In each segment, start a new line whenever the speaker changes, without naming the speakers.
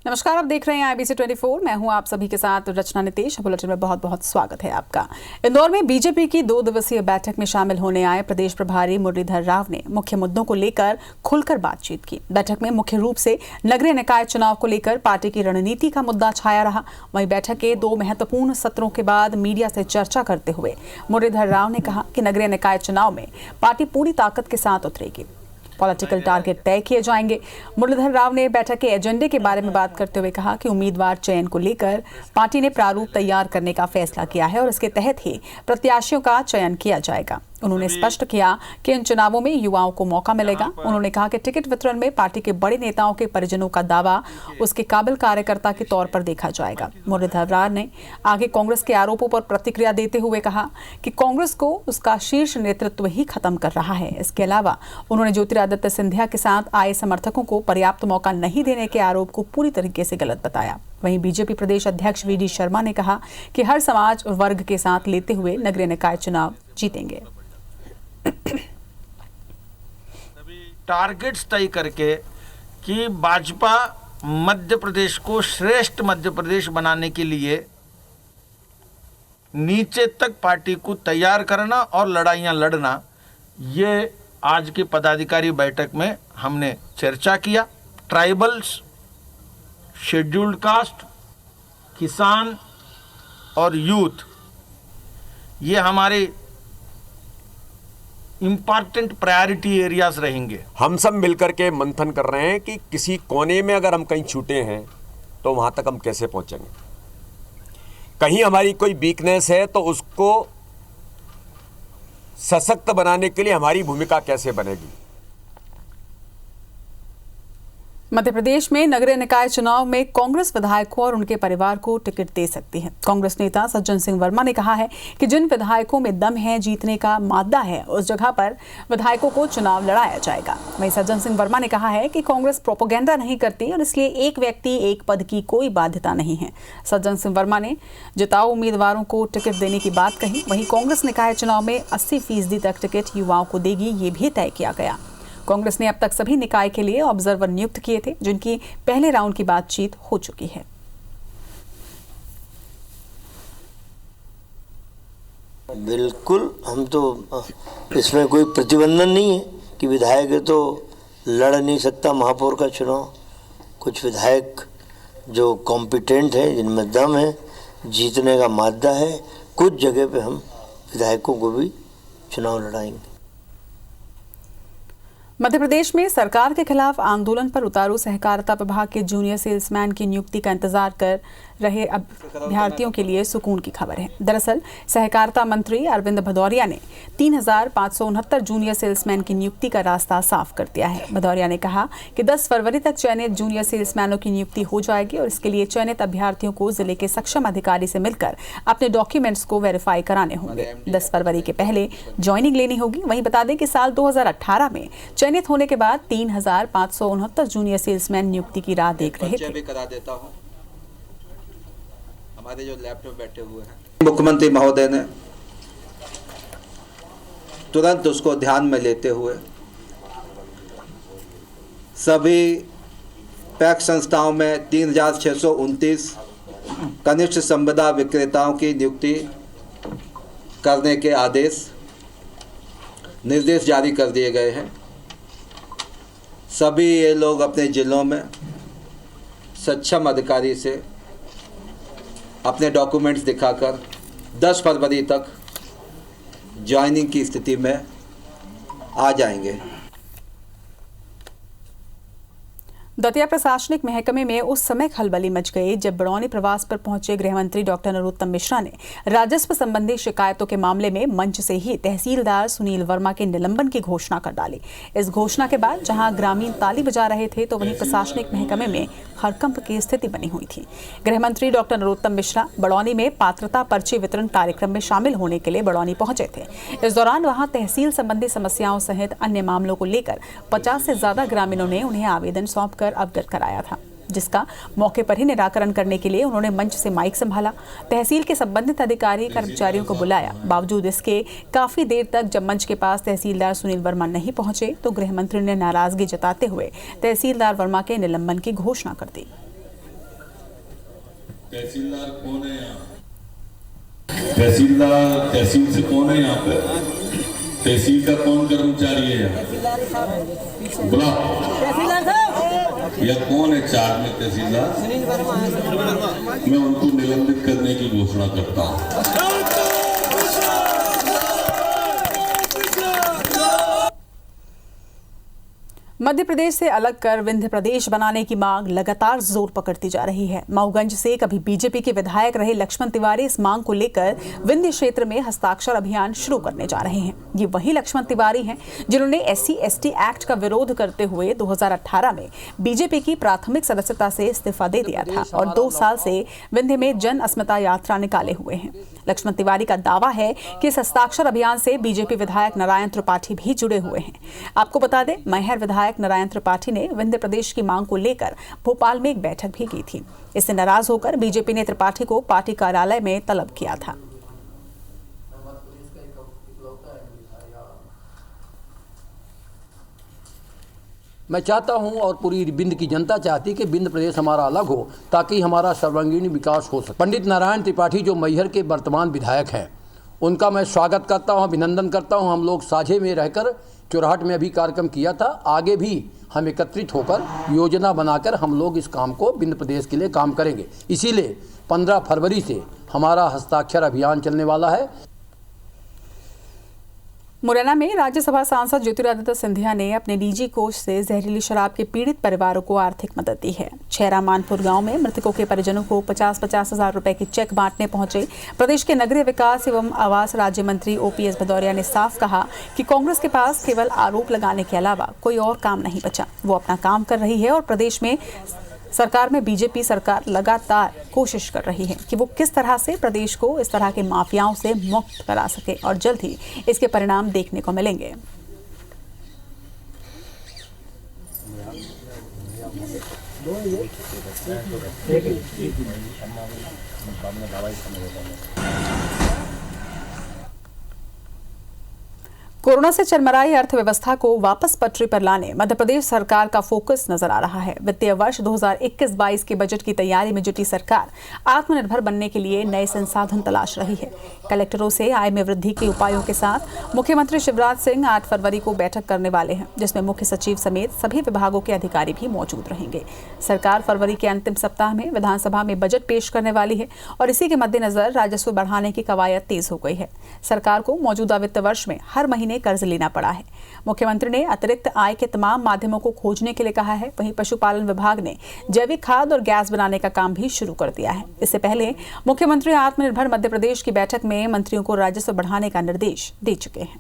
नमस्कार, आप देख रहे हैं IBC 24। मैं हूं आप सभी के साथ रचना नितेश। बुलेटिन में बहुत बहुत स्वागत है आपका। इंदौर में बीजेपी की 2 दिवसीय बैठक में शामिल होने आए प्रदेश प्रभारी मुरलीधर राव ने मुख्य मुद्दों को लेकर खुलकर बातचीत की। बैठक में मुख्य रूप से नगरीय निकाय चुनाव को लेकर पार्टी की रणनीति का मुद्दा छाया रहा। वहीं बैठक के 2 महत्वपूर्ण सत्रों के बाद मीडिया से चर्चा करते हुए मुरलीधर राव ने कहा कि नगरीय निकाय चुनाव में पार्टी पूरी ताकत के साथ उतरेगी, पॉलिटिकल टारगेट तय किए जाएंगे। मुरलीधर राव ने बैठक के एजेंडे के बारे में बात करते हुए कहा कि उम्मीदवार चयन को लेकर पार्टी ने प्रारूप तैयार करने का फैसला किया है और इसके तहत ही प्रत्याशियों का चयन किया जाएगा। उन्होंने स्पष्ट किया कि इन चुनावों में युवाओं को मौका मिलेगा। उन्होंने कहा कि टिकट वितरण में पार्टी के बड़े नेताओं के परिजनों का दावा उसके काबिल कार्यकर्ता के तौर पर देखा जाएगा। मुरलीधर राव ने आगे कांग्रेस के आरोपों पर प्रतिक्रिया देते हुए कहा कि कांग्रेस को उसका शीर्ष नेतृत्व ही खत्म कर रहा है। इसके अलावा उन्होंने ज्योतिरादित्य सिंधिया के साथ आए समर्थकों को पर्याप्त मौका नहीं देने के आरोप को पूरी तरीके से गलत बताया। वहीं बीजेपी प्रदेश अध्यक्ष VD शर्मा ने कहा कि हर समाज और वर्ग के साथ लेते हुए नगरीय निकाय चुनाव जीतेंगे।
टारगेट्स तय करके कि भाजपा मध्य प्रदेश को श्रेष्ठ मध्य प्रदेश बनाने के लिए नीचे तक पार्टी को तैयार करना और लड़ाइयां लड़ना, ये आज की पदाधिकारी बैठक में हमने चर्चा किया। ट्राइबल्स, शेड्यूल्ड कास्ट, किसान और यूथ, ये हमारे इम्पॉर्टेंट प्रायोरिटी एरियाज रहेंगे।
हम सब मिलकर के मंथन कर रहे हैं कि किसी कोने में अगर हम कहीं छूटे हैं तो वहां तक हम कैसे पहुंचेंगे। कहीं हमारी कोई वीकनेस है तो उसको सशक्त बनाने के लिए हमारी भूमिका कैसे बनेगी।
मध्य प्रदेश में नगरीय निकाय चुनाव में कांग्रेस विधायकों और उनके परिवार को टिकट दे सकती है। कांग्रेस नेता सज्जन सिंह वर्मा ने कहा है कि जिन विधायकों में दम है, जीतने का मादा है, उस जगह पर विधायकों को चुनाव लड़ाया जाएगा। वहीं सज्जन सिंह वर्मा ने कहा है कि कांग्रेस प्रोपेगेंडा नहीं करती और इसलिए एक व्यक्ति एक पद की कोई बाध्यता नहीं है। सज्जन सिंह वर्मा ने जिताऊ उम्मीदवारों को टिकट देने की बात कही। वहीं कांग्रेस निकाय चुनाव में 80% तक टिकट युवाओं को देगी, ये भी तय किया गया। कांग्रेस ने अब तक सभी निकाय के लिए ऑब्जर्वर नियुक्त किए थे, जिनकी पहले राउंड की बातचीत हो चुकी है।
बिल्कुल, हम तो इसमें कोई प्रतिबंधन नहीं है कि विधायक है तो लड़ नहीं सकता महापौर का चुनाव। कुछ विधायक जो कॉम्पिटेंट है, जिनमें दम है, जीतने का मादा है, कुछ जगह पे हम विधायकों को भी चुनाव लड़ाएंगे।
मध्य प्रदेश में सरकार के खिलाफ आंदोलन पर उतारू सहकारिता विभाग के जूनियर सेल्समैन की नियुक्ति का इंतजार कर रहे अभ्यर्थियों के लिए सुकून की खबर है। दरअसल सहकारिता मंत्री अरविंद भदौरिया ने 3569 जूनियर सेल्समैन की नियुक्ति का रास्ता साफ कर दिया है। भदौरिया ने कहा कि 10 फरवरी तक चयनित जूनियर सेल्समैनों की नियुक्ति हो जाएगी और इसके लिए चयनित अभ्यर्थियों को जिले के सक्षम अधिकारी से मिलकर अपने डॉक्यूमेंट्स को वेरीफाई कराने होंगे। 10 फरवरी के पहले ज्वाइनिंग लेनी होगी। वहीं बता दें कि साल 2018 में चयनित होने के बाद 3569 जूनियर सेल्समैन नियुक्ति की राह देख रहे थे।
हमारे जो लैपटॉप बैठे हुए हैं, मुख्यमंत्री महोदय ने तुरंत उसको ध्यान में लेते हुए सभी पैक्स संस्थाओं में 3629 कनिष्ठ संविदा विक्रेताओं की नियुक्ति करने के निर्देश जारी कर दिए गए हैं। सभी ये लोग अपने जिलों में सक्षम अधिकारी से अपने डॉक्यूमेंट्स दिखाकर 10 फरवरी तक ज्वाइनिंग की स्थिति में आ जाएंगे।
दतिया प्रशासनिक महकमे में उस समय खलबली मच गई जब बड़ौनी प्रवास पर पहुंचे गृह मंत्री डॉक्टर नरोत्तम मिश्रा ने राजस्व संबंधी शिकायतों के मामले में मंच से ही तहसीलदार सुनील वर्मा के निलंबन की घोषणा कर डाली। इस घोषणा के बाद जहां ग्रामीण ताली बजा रहे थे तो वहीं प्रशासनिक महकमे में हड़कंप की स्थिति बनी हुई थी। गृह मंत्री डॉक्टर नरोत्तम मिश्रा बड़ौनी में पात्रता पर्ची वितरण कार्यक्रम में शामिल होने के लिए बड़ौनी पहुंचे थे। इस दौरान वहां तहसील संबंधी समस्याओं सहित अन्य मामलों को लेकर 50 से ज्यादा ग्रामीणों ने उन्हें आवेदन सौंपकर अवगत कराया था, जिसका मौके पर ही निराकरण करने के लिए उन्होंने मंच से माइक संभाला। तहसील के संबंधित अधिकारी कर्मचारियों को बुलाया। बावजूद इसके काफी देर तक जब मंच के पास तहसीलदार सुनील वर्मा नहीं पहुंचे तो गृह मंत्री ने नाराजगी जताते हुए तहसीलदार वर्मा के निलंबन की घोषणा कर दी।
तहसीलदार कौन है यहाँ? तहसीलदार तहसील से कौन है यहाँ पे? तहसील का कौन कर्मचारी है यहाँ? बुला या कौन है चार्ज में तहसीलदार? मैं उनको निलंबित करने की घोषणा करता हूँ।
मध्य प्रदेश से अलग कर विंध्य प्रदेश बनाने की मांग लगातार जोर पकड़ती जा रही है। मऊगंज से कभी बीजेपी के विधायक रहे लक्ष्मण तिवारी इस मांग को लेकर विंध्य क्षेत्र में हस्ताक्षर अभियान शुरू करने जा रहे हैं। ये वही लक्ष्मण तिवारी हैं जिन्होंने SC/ST एक्ट का विरोध करते हुए 2018 में बीजेपी की प्राथमिक सदस्यता से इस्तीफा दे दिया था और 2 साल से विंध्य में जन अस्मिता यात्रा निकाले हुए हैं। लक्ष्मण तिवारी का दावा है कि इस हस्ताक्षर अभियान से बीजेपी विधायक नारायण त्रिपाठी भी जुड़े हुए हैं। आपको बता दें, मैहर विधायक नारायण त्रिपाठी ने विंध्य प्रदेश की मांग को लेकर भोपाल में एक बैठक भी की थी। इससे नाराज होकर बीजेपी ने त्रिपाठी को पार्टी कार्यालय में तलब किया था।
मैं चाहता हूं और पूरी विंध्य की जनता चाहती कि विंध्य प्रदेश हमारा अलग हो ताकि हमारा सर्वांगीण विकास हो सके। पंडित नारायण त्रिपाठी जो मैहर के वर्तमान विधायक हैं, उनका मैं स्वागत करता हूं, अभिनंदन करता हूं। हम लोग साझे में रहकर चुराहट में अभी कार्यक्रम किया था। आगे भी हम एकत्रित होकर योजना बनाकर हम लोग इस काम को विंध्य प्रदेश के लिए काम करेंगे। इसीलिए 15 फरवरी से हमारा हस्ताक्षर अभियान चलने वाला है।
मुरैना में राज्यसभा सांसद ज्योतिरादित्य सिंधिया ने अपने निजी कोष से जहरीली शराब के पीड़ित परिवारों को आर्थिक मदद दी है। छैरा मानपुर गांव में मृतकों के परिजनों को 50-50 हजार रुपए के चेक बांटने पहुंचे प्रदेश के नगरीय विकास एवं आवास राज्य मंत्री OPS भदौरिया ने साफ कहा कि कांग्रेस के पास केवल आरोप लगाने के अलावा कोई और काम नहीं बचा। वो अपना काम कर रही है और प्रदेश में सरकार में बीजेपी सरकार लगातार कोशिश कर रही है कि वो किस तरह से प्रदेश को इस तरह के माफियाओं से मुक्त करा सके और जल्द ही इसके परिणाम देखने को मिलेंगे। कोरोना से चरमराई अर्थव्यवस्था को वापस पटरी पर लाने मध्य प्रदेश सरकार का फोकस नजर आ रहा है। वित्तीय वर्ष 2021-22 के बजट की तैयारी में जुटी सरकार आत्मनिर्भर बनने के लिए नए संसाधन तलाश रही है। कलेक्टरों से आय में वृद्धि के उपायों के साथ मुख्यमंत्री शिवराज सिंह 8 फरवरी को बैठक करने वाले हैं, जिसमें मुख्य सचिव समेत सभी विभागों के अधिकारी भी मौजूद रहेंगे। सरकार फरवरी के अंतिम सप्ताह में विधानसभा में बजट पेश करने वाली है और इसी के मद्देनजर राजस्व बढ़ाने की कवायद तेज हो गई है। सरकार को मौजूदा वित्त वर्ष में हर महीने कर्ज लेना पड़ा है। मुख्यमंत्री ने अतिरिक्त आय के तमाम माध्यमों को खोजने के लिए कहा है। वहीं पशुपालन विभाग ने जैविक खाद और गैस बनाने का काम भी शुरू कर दिया है। इससे पहले मुख्यमंत्री आत्मनिर्भर मध्य प्रदेश की बैठक में मंत्रियों को राजस्व बढ़ाने का निर्देश दे चुके हैं।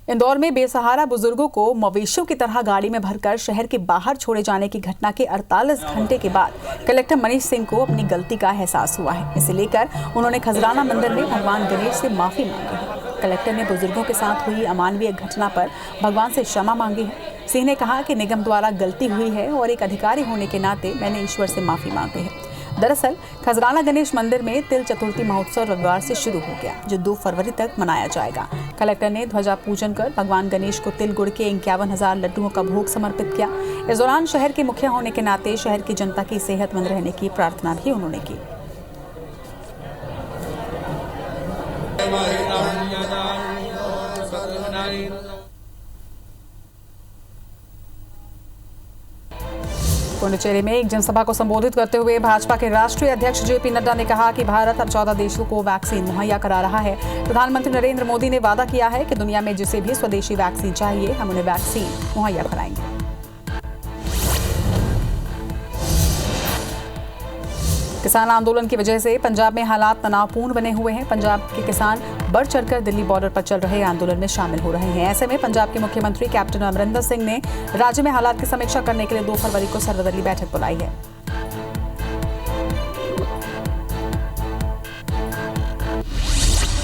इंदौर में बेसहारा बुजुर्गों को मवेशियों की तरह गाड़ी में भरकर शहर के बाहर छोड़े जाने की घटना के 48 घंटे के बाद कलेक्टर मनीष सिंह को अपनी गलती का एहसास हुआ है। इसे लेकर उन्होंने खजराना मंदिर में भगवान गणेश से माफी मांगी है। कलेक्टर ने बुजुर्गों के साथ हुई अमानवीय घटना पर भगवान से क्षमा मांगी है। सिंह ने कहा कि निगम द्वारा गलती हुई है और एक अधिकारी होने के नाते मैंने ईश्वर से माफी मांगी है। दरअसल खजराना गणेश मंदिर में तिल चतुर्थी महोत्सव रविवार से शुरू हो गया, जो 2 फरवरी तक मनाया जाएगा। कलेक्टर ने ध्वजा पूजन कर भगवान गणेश को तिल गुड़ के 51,000 लड्डुओं का भोग समर्पित किया। इस दौरान शहर के मुखिया होने के नाते शहर की जनता की सेहतमंद रहने की प्रार्थना भी उन्होंने की। पुडुचेरी में एक जनसभा को संबोधित करते हुए भाजपा के राष्ट्रीय अध्यक्ष JP नड्डा ने कहा कि भारत अब 14 देशों को वैक्सीन मुहैया करा रहा है। प्रधानमंत्री नरेंद्र मोदी ने वादा किया है कि दुनिया में जिसे भी स्वदेशी वैक्सीन चाहिए हम उन्हें वैक्सीन मुहैया कराएंगे। किसान आंदोलन की वजह से पंजाब में हालात तनावपूर्ण बने हुए हैं। पंजाब के किसान बढ़ चढ़कर दिल्ली बॉर्डर पर चल रहे आंदोलन में शामिल हो रहे हैं। ऐसे में पंजाब के मुख्यमंत्री कैप्टन अमरिंदर सिंह ने राज्य में हालात की समीक्षा करने के लिए 2 फरवरी को सर्वदलीय बैठक बुलाई है।